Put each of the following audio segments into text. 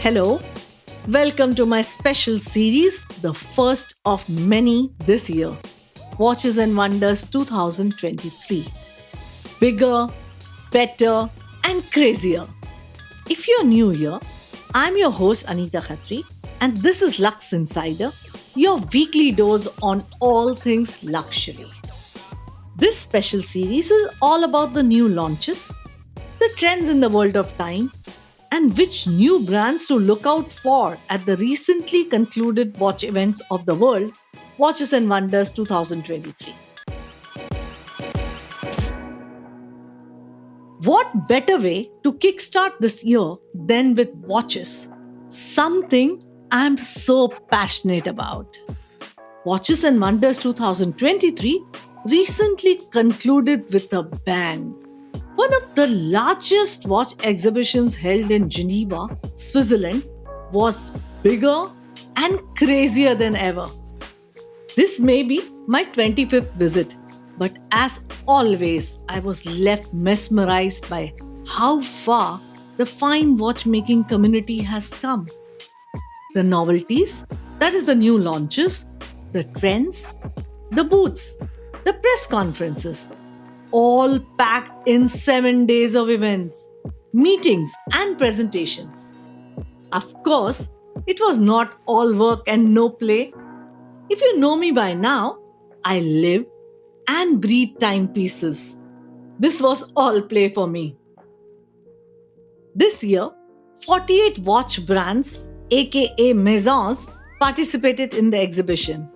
Hello, welcome to my special series, the first of many this year, Watches and Wonders 2023. Bigger, better, and crazier. If you're new here, I'm your host Anita Khatri, and this is Luxe Insider, your weekly dose on all things luxury. This special series is all about the new launches, the trends in the world of time, and which new brands to look out for at the recently concluded watch events of the world, Watches and Wonders 2023. What better way to kickstart this year than with watches? Something I'm so passionate about. Watches and Wonders 2023 recently concluded with a bang. One of the largest watch exhibitions held in Geneva, Switzerland, was bigger and crazier than ever. This may be my 25th visit, but as always, I was left mesmerized by how far the fine watchmaking community has come. The novelties, that is the new launches, the trends, the booths, the press conferences, all packed in 7 days of events, meetings, and presentations. Of course, it was not all work and no play. If you know me by now, I live and breathe timepieces. This was all play for me. This year, 48 watch brands, aka maisons, participated in the exhibition.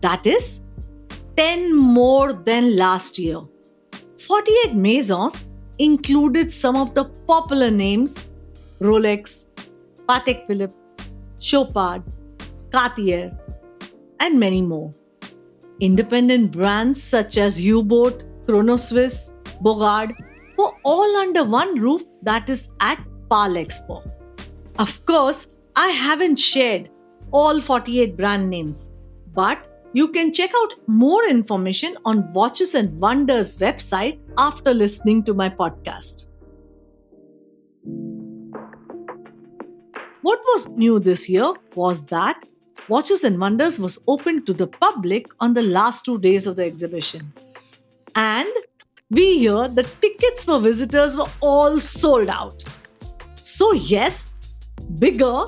That is 10 more than last year. 48 maisons included some of the popular names Rolex, Patek Philippe, Chopard, Cartier, and many more. Independent brands such as U-Boat, Chronoswiss, Bogard were all under one roof, that is at PAL Expo. Of course, I haven't shared all 48 brand names, but you can check out more information on Watches and Wonders website after listening to my podcast. What was new this year was that Watches and Wonders was open to the public on the last 2 days of the exhibition. And we hear the tickets for visitors were all sold out. So yes, bigger,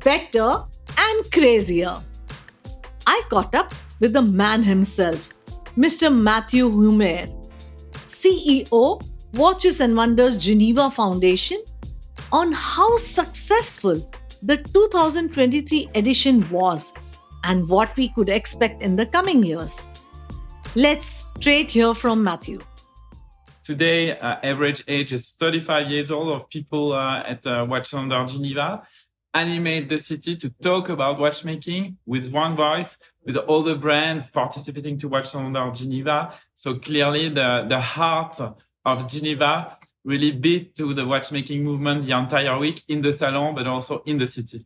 better, and crazier. I caught up with the man himself, Mr. Matthew Humer, CEO, Watches and Wonders Geneva Foundation, on how successful the 2023 edition was and what we could expect in the coming years. Let's straight hear from Matthew. Today, average age is 35 years old of people at Watches and Wonders Geneva. Animate the city to talk about watchmaking with one voice, with all the brands participating to Watches and Wonders Geneva. So clearly the heart of Geneva really beat to the watchmaking movement the entire week in the salon, but also in the city.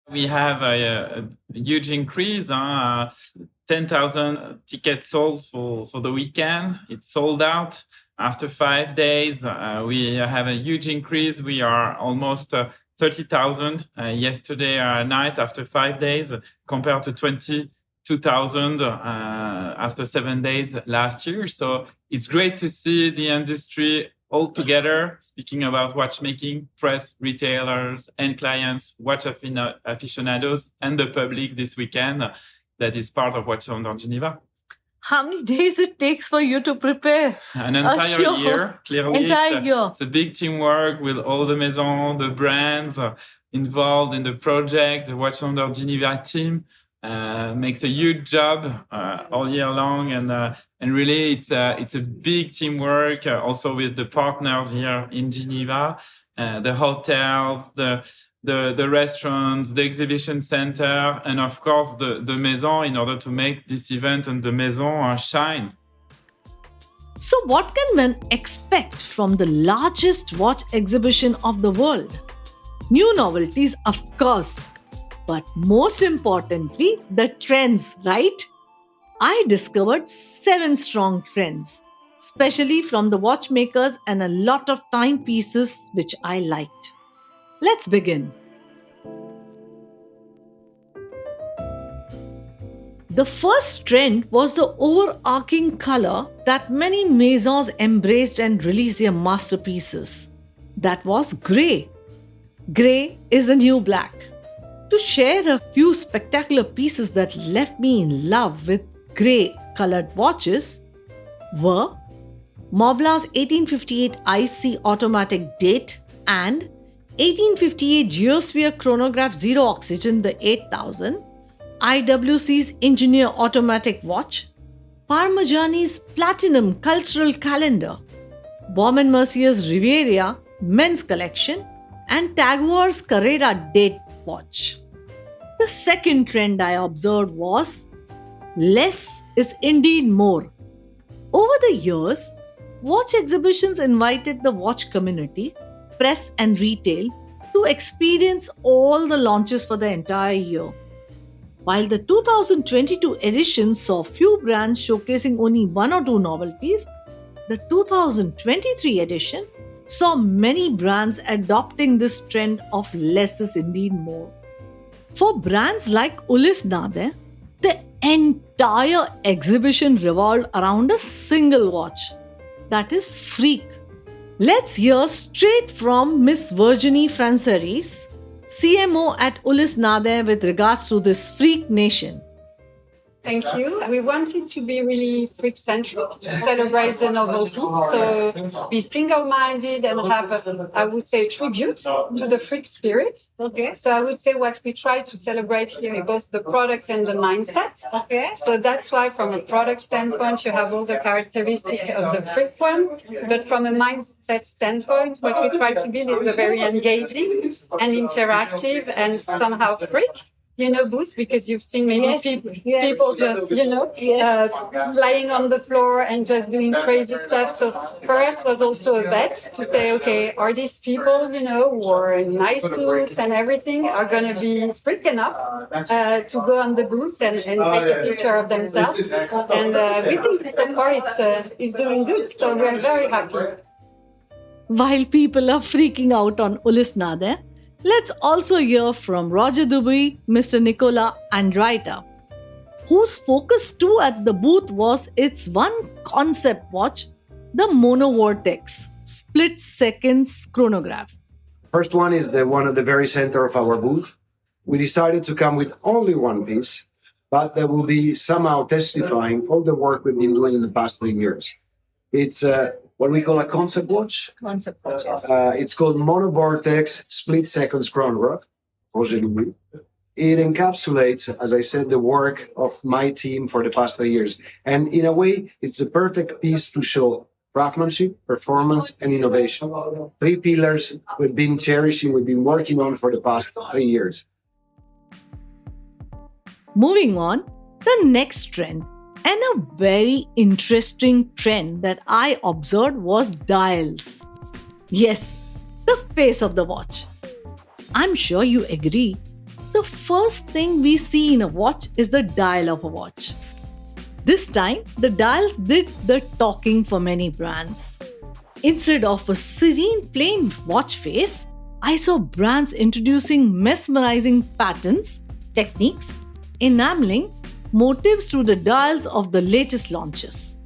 We have a huge increase, 10,000 tickets sold for the weekend. It's sold out after 5 days. We have a huge increase. We are almost 30,000 yesterday night after 5 days compared to 22,000 after 7 days last year. So it's great to see the industry all together, speaking about watchmaking, press, retailers, and clients, watch aficionados, and the public this weekend that is part of Watches and Wonders Geneva. How many days it takes for you to prepare? An entire year, clearly. It's a big teamwork with all the maisons, the brands involved in the project. The Watches and Wonders Geneva team makes a huge job all year long, and really it's a big teamwork also with the partners here in Geneva, the hotels, the restaurants, the exhibition center, and of course the maison in order to make this event and the maison shine. So what can one expect from the largest watch exhibition of the world? New novelties, of course, but most importantly, the trends, right? I discovered 7 strong trends, especially from the watchmakers, and a lot of timepieces which I liked. Let's begin. The first trend was the overarching color that many maisons embraced and released their masterpieces. That was grey. Grey is the new black. To share a few spectacular pieces that left me in love with grey colored watches were Montblanc's 1858 IC automatic date and 1858 Geosphere chronograph zero oxygen the 8000, IWC's Engineer automatic watch, Parmigiani's Platinum cultural calendar, Baume & Mercier's Riviera men's collection, and Tag Heuer's Carrera date watch. The second trend I observed was less is indeed more. Over the years, watch exhibitions invited the watch community, press and retail to experience all the launches for the entire year. While the 2022 edition saw few brands showcasing only one or two novelties, the 2023 edition saw many brands adopting this trend of less is indeed more. For brands like Ulysse Nardin, the entire exhibition revolved around a single watch, that is Freak. Let's hear straight from Miss Virginie Franceris, CMO at Ulysse Nardin, with regards to this Freak Nation. Thank you. We wanted to be really freak-centric to celebrate the novelty. So be single-minded and have, I would say, tribute to the freak spirit. Okay. So I would say what we try to celebrate here is both the product and the mindset. Okay. So that's why from a product standpoint, you have all the characteristics of the freak one. But from a mindset standpoint, what we try to build is a very engaging and interactive and somehow freak booth, because you've seen many people just, flying on the floor and just doing crazy stuff. So for us was also a bet to say, okay, are these people, who are in nice suits and everything, are going to be freak enough to go on the booth and take a picture of themselves? And we think so far it's doing good. So we're very happy. While people are freaking out on Ulysse Nardin, let's also hear from Roger Dubuis, Mr. Nicolas Andreita, whose focus too at the booth was its one concept watch, the Monovortex split seconds chronograph. First one is the one at the very center of our booth. We decided to come with only one piece, but that will be somehow testifying all the work we've been doing in the past 3 years. It's what we call a concept watch. Concept watch, yes. It's called Monovortex Split Seconds Chronograph. It encapsulates, as I said, the work of my team for the past 3 years. And in a way, it's the perfect piece to show craftsmanship, performance, and innovation. 3 pillars we've been cherishing, we've been working on for the past 3 years. Moving on, the next trend, and a very interesting trend that I observed, was dials. Yes, the face of the watch. I'm sure you agree. The first thing we see in a watch is the dial of a watch. This time, the dials did the talking for many brands. Instead of a serene plain watch face, I saw brands introducing mesmerizing patterns, techniques, enameling motifs to the dials of the latest launches.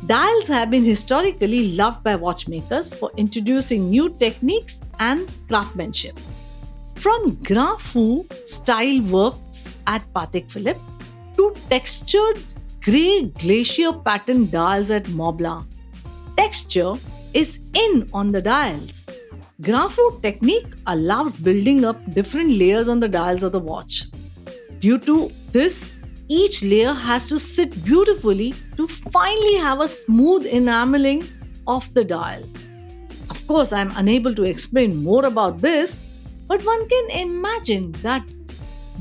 Dials have been historically loved by watchmakers for introducing new techniques and craftsmanship. From Grand Fou style works at Patek Philippe to textured grey glacier pattern dials at Montblanc, texture is in on the dials. Grand Fou technique allows building up different layers on the dials of the watch. Due to this, each layer has to sit beautifully to finally have a smooth enameling of the dial. Of course, I am unable to explain more about this, but one can imagine that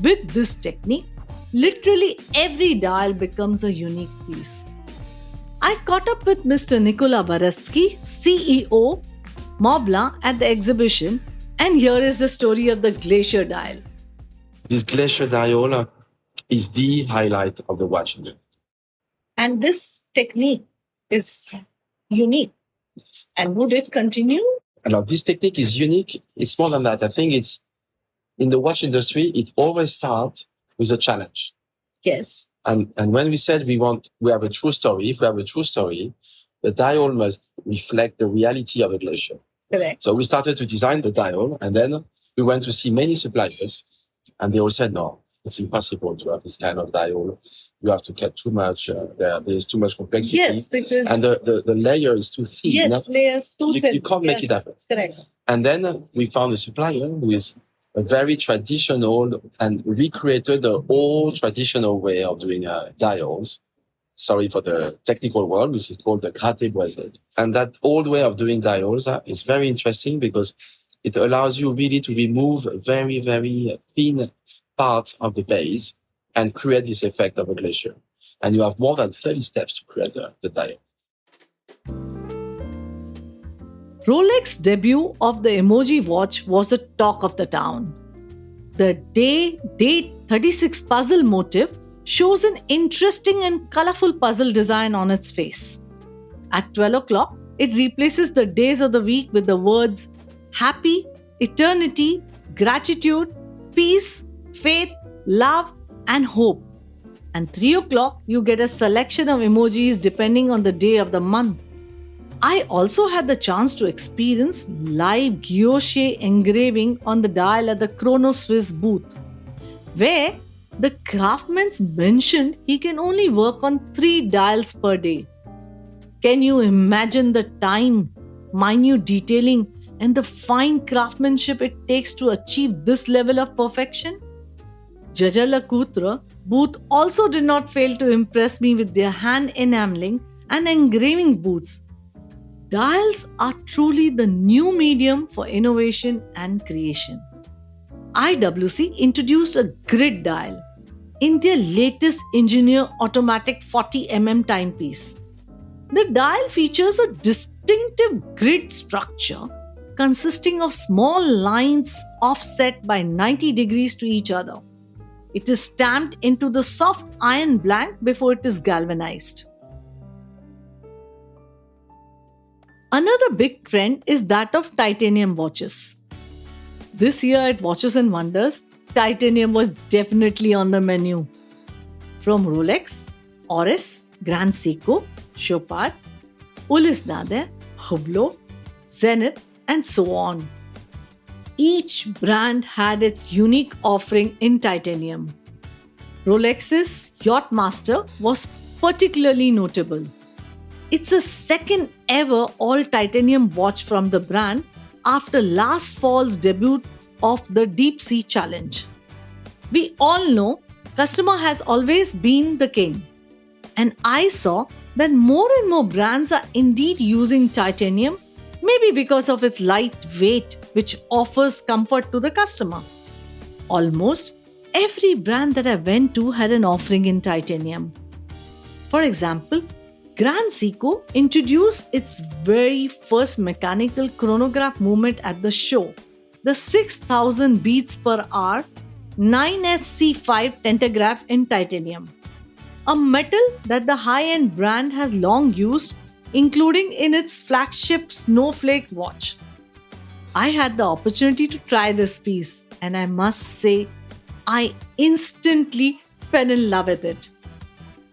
with this technique, literally every dial becomes a unique piece. I caught up with Mr. Nicolas Bareschi, CEO, Montblanc, at the exhibition, and here is the story of the Glacier Dial. This Glacier Dial is the highlight of the watch. And this technique is unique. And would it continue? This technique is unique. It's more than that. I think it's in the watch industry, it always starts with a challenge. Yes. And when we said we have a true story, if we have a true story, the dial must reflect the reality of a glacier. Correct. So we started to design the dial, and then we went to see many suppliers, and they all said, no, it's impossible to have this kind of dial. You have to cut too much. There's too much complexity. Yes, because... And the layer is too thin. Yes, layers too thin. You can't make it happen. Correct. And then we found a supplier who is a very traditional and recreated the old traditional way of doing dials. Sorry for the technical word, which is called the gratte boisé. And that old way of doing dials is very interesting because it allows you really to remove very, very thin parts of the base and create this effect of a glacier. And you have more than 30 steps to create the dial. Rolex debut of the Emoji watch was the talk of the town. The Date 36 puzzle motif shows an interesting and colorful puzzle design on its face. At 12 o'clock, it replaces the days of the week with the words happy, eternity, gratitude, peace, faith, love, and hope. And 3 o'clock, you get a selection of emojis depending on the day of the month. I also had the chance to experience live guilloche engraving on the dial at the Chrono Swiss booth, where the craftsman mentioned he can only work on 3 dials per day. Can you imagine the time, minute detailing, and the fine craftsmanship it takes to achieve this level of perfection? Genderless booth also did not fail to impress me with their hand enameling and engraving booths. Dials are truly the new medium for innovation and creation. IWC introduced a grid dial in their latest engineer automatic 40mm timepiece. The dial features a distinctive grid structure consisting of small lines offset by 90 degrees to each other. It is stamped into the soft iron blank before it is galvanized. Another big trend is that of titanium watches. This year at Watches and Wonders, titanium was definitely on the menu. From Rolex, Oris, Grand Seiko, Chopard, Ulysse Nardin, Hublot, Zenith, and so on. Each brand had its unique offering in titanium. Rolex's Yachtmaster was particularly notable. It's the second ever all-titanium watch from the brand after last fall's debut of the Deep Sea Challenge. We all know customer has always been the king. And I saw that more and more brands are indeed using titanium, maybe because of its light weight, which offers comfort to the customer. Almost every brand that I went to had an offering in titanium. For example, Grand Seiko introduced its very first mechanical chronograph movement at the show, the 6000 beats per hour 9SC5 tentograph in titanium, a metal that the high-end brand has long used, including in its flagship Snowflake watch. I had the opportunity to try this piece, and I must say, I instantly fell in love with it.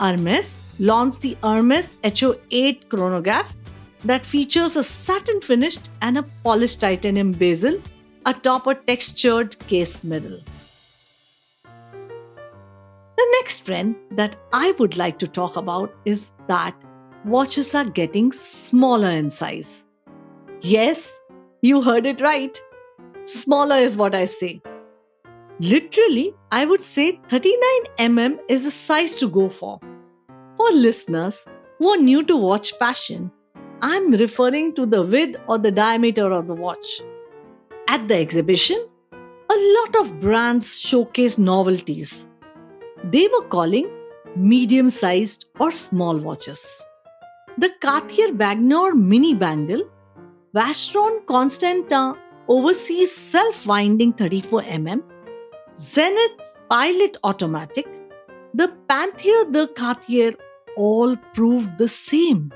Hermes launched the Hermes HO8 chronograph that features a satin finished and a polished titanium bezel atop a textured case middle. The next trend that I would like to talk about is that watches are getting smaller in size. Yes, you heard it right. Smaller is what I say. Literally, I would say 39mm is a size to go for. For listeners who are new to watch passion, I'm referring to the width or the diameter of the watch. At the exhibition, a lot of brands showcase novelties. They were calling medium-sized or small watches. The Cartier Bagnor Mini Bangle, Vacheron Constantin Overseas Self-Winding 34mm, Zenith Pilot Automatic, the Panther de Cartier all proved the same.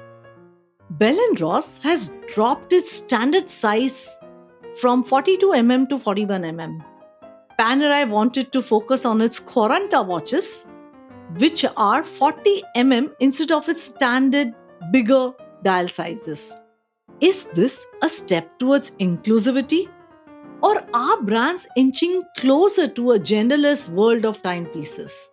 Bell & Ross has dropped its standard size from 42mm to 41mm. Panerai wanted to focus on its Quaranta watches. which are 40 instead of its standard bigger dial sizes. Is this a step towards inclusivity? Or are brands inching closer to a genderless world of timepieces?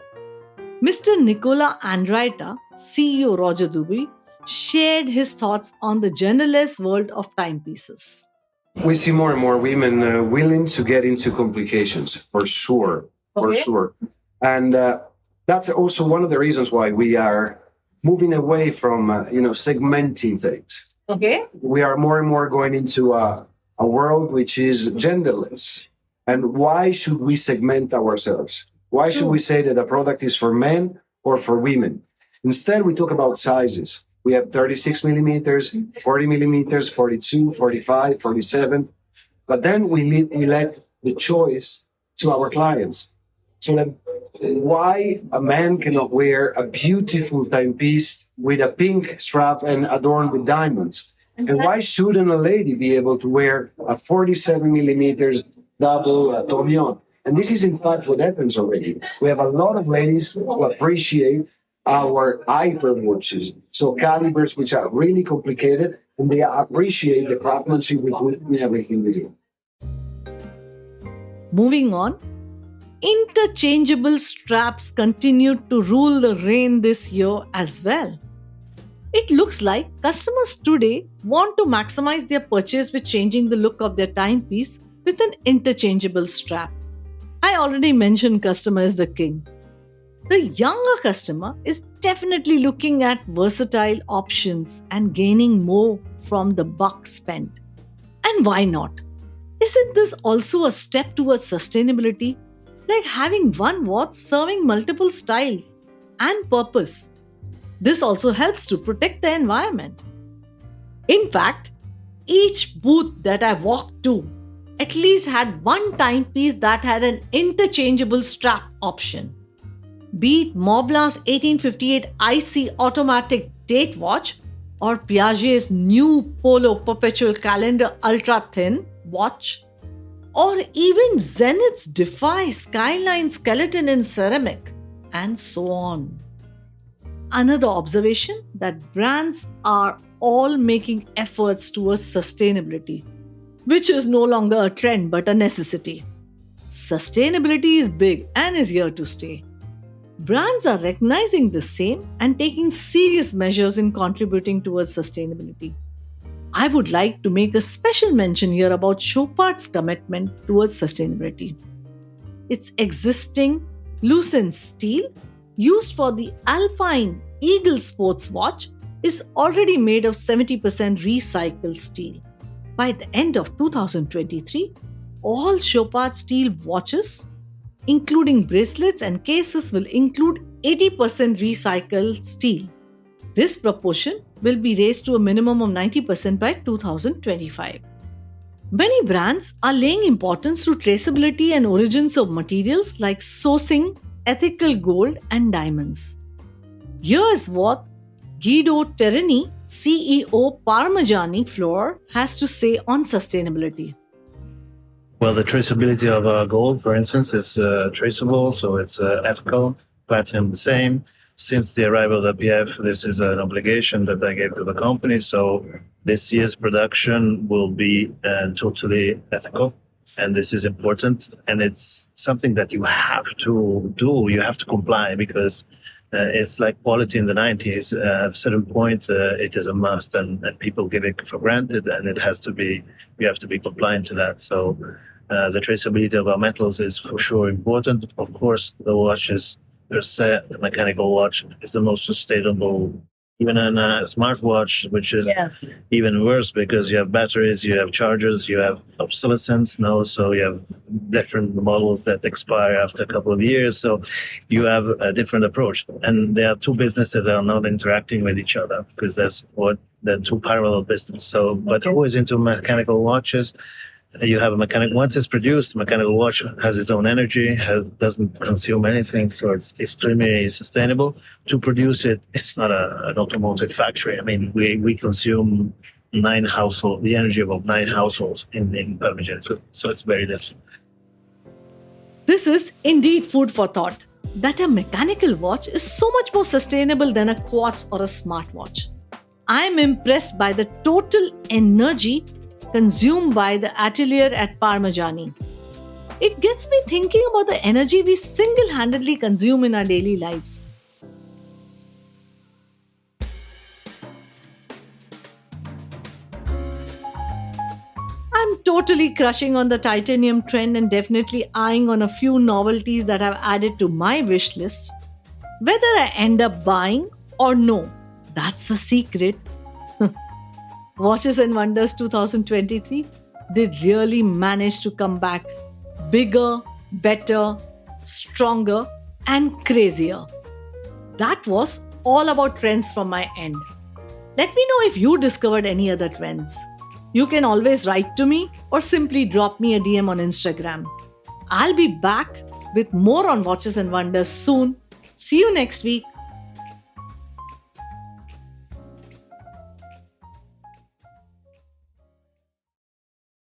Mr. Nicola Anita, CEO Roger Duby, shared his thoughts on the genderless world of timepieces. We see more and more women willing to get into complications, for sure, Okay. And that's also one of the reasons why we are moving away from, segmenting things. Okay. We are more and more going into a world which is genderless. And why should we segment ourselves? Why should we say that a product is for men or for women? Instead, we talk about sizes. We have 36 millimeters, 40 millimeters, 42, 45, 47. But then we let the choice to our clients. So that why a man cannot wear a beautiful timepiece with a pink strap and adorned with diamonds? And why shouldn't a lady be able to wear a 47 millimeters double tourbillon? And this is in fact what happens already. We have a lot of ladies who appreciate our hyper watches, so calibers which are really complicated, and they appreciate the craftsmanship with everything we do. Moving on, interchangeable straps continued to rule the reign this year as well. It looks like customers today want to maximize their purchase with changing the look of their timepiece with an interchangeable strap. I already mentioned customer is the king. The younger customer is definitely looking at versatile options and gaining more from the buck spent. And why not? Isn't this also a step towards sustainability? Like having one watch serving multiple styles and purpose. This also helps to protect the environment. In fact, each booth that I walked to at least had one timepiece that had an interchangeable strap option. Be it Montblanc's 1858 IC automatic date watch or Piaget's new Polo Perpetual Calendar Ultra Thin watch, or even Zenith's Defy Skyline skeleton in ceramic, and so on. Another observation that brands are all making efforts towards sustainability, which is no longer a trend but a necessity. Sustainability is big and is here to stay. Brands are recognizing the same and taking serious measures in contributing towards sustainability. I would like to make a special mention here about Chopard's commitment towards sustainability. Its existing lucent steel used for the Alpine Eagle sports watch is already made of 70% recycled steel. By the end of 2023, all Chopard steel watches, including bracelets and cases, will include 80% recycled steel. This proportion will be raised to a minimum of 90% by 2025. Many brands are laying importance to traceability and origins of materials like sourcing ethical gold and diamonds. Here's what Guido Tyranny CEO Parmigiani Floor has to say on sustainability. Well, the traceability of gold, for instance, is traceable, so it's ethical. Platinum, the same. Since the arrival of the PF, this is an obligation that I gave to the company. So this year's production will be totally ethical. And this is important. And it's something that you have to do. You have to comply because it's like quality in the 90s. At a certain point, it is a must and people give it for granted. And it has to be, you have to be compliant to that. So the traceability of our metals is for sure important. Of course, the watches per se, the mechanical watch is the most sustainable, even in a smartwatch, which is even worse because you have batteries, you have chargers, you have obsolescence now, so you have different models that expire after a couple of years. So you have a different approach. And there are two businesses that are not interacting with each other because they're two parallel businesses. So, but who is into mechanical watches? You have a mechanical, once it's produced, mechanical watch has its own energy, doesn't consume anything, so it's extremely sustainable. To produce it, it's not an automotive factory. I mean, we consume the energy of 9 households in Parmigiani, so it's very little. This is indeed food for thought. that a mechanical watch is so much more sustainable than a quartz or a smartwatch. I'm impressed by the total energy consumed by the atelier at Parmigiani. It gets me thinking about the energy we single-handedly consume in our daily lives. I'm totally crushing on the titanium trend and definitely eyeing on a few novelties that I've added to my wish list. Whether I end up buying or no, that's the secret. Watches and Wonders 2023 did really manage to come back bigger, better, stronger, and crazier. That was all about trends from my end. Let me know if you discovered any other trends. You can always write to me or simply drop me a DM on Instagram. I'll be back with more on Watches and Wonders soon. See you next week.